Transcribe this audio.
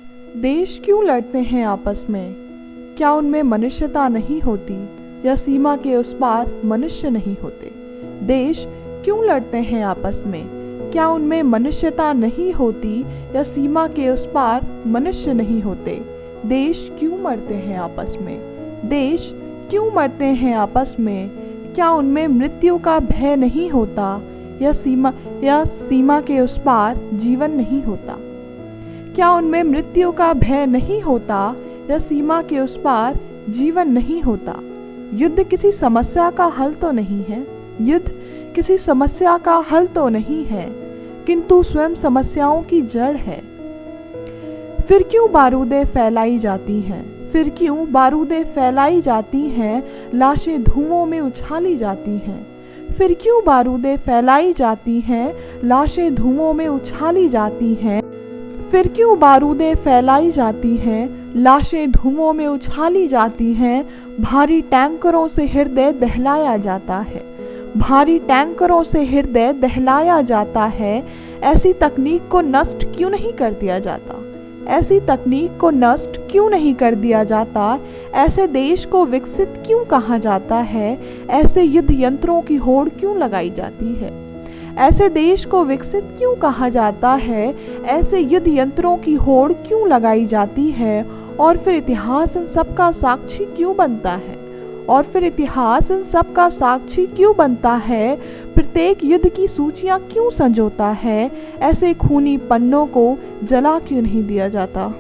देश क्यों लड़ते हैं आपस में? क्या उनमें मनुष्यता नहीं होती या सीमा के उस पार मनुष्य नहीं होते? देश क्यों लड़ते हैं आपस में? क्या उनमें मनुष्यता नहीं होती या सीमा के उस पार मनुष्य नहीं होते? देश क्यों मरते हैं आपस में? देश क्यों मरते हैं आपस में? क्या उनमें मृत्यु का भय नहीं होता या सीमा के उस पार जीवन नहीं होता? क्या उनमें मृत्यु का भय नहीं होता या सीमा के उस पार जीवन नहीं होता? युद्ध किसी समस्या का हल तो नहीं है, युद्ध किसी समस्या का हल तो नहीं है, किंतु स्वयं समस्याओं की जड़ है। फिर क्यों बारूदें फैलाई जाती हैं? फिर क्यों बारूदें फैलाई जाती हैं, लाशें धुओं में उछाली जाती हैं? फिर क्यों बारूदें फैलाई जाती हैं, लाशें धुओं में उछाली जाती हैं? फिर क्यों बारूदें फैलाई जाती हैं, लाशें धुओं में उछाली जाती हैं? भारी टैंकरों से हृदय दहलाया जाता है, भारी टैंकरों से हृदय दहलाया जाता है। ऐसी तकनीक को नष्ट क्यों नहीं कर दिया जाता? ऐसी तकनीक को नष्ट क्यों नहीं कर दिया जाता? ऐसे देश को विकसित क्यों कहा जाता है? ऐसे युद्ध यंत्रों की होड़ क्यों लगाई जाती है? ऐसे देश को विकसित क्यों कहा जाता है? ऐसे युद्ध यंत्रों की होड़ क्यों लगाई जाती है? और फिर इतिहास इन सब का साक्षी क्यों बनता है? और फिर इतिहास इन सब का साक्षी क्यों बनता है? प्रत्येक युद्ध की सूचियां क्यों संजोता है? ऐसे खूनी पन्नों को जला क्यों नहीं दिया जाता?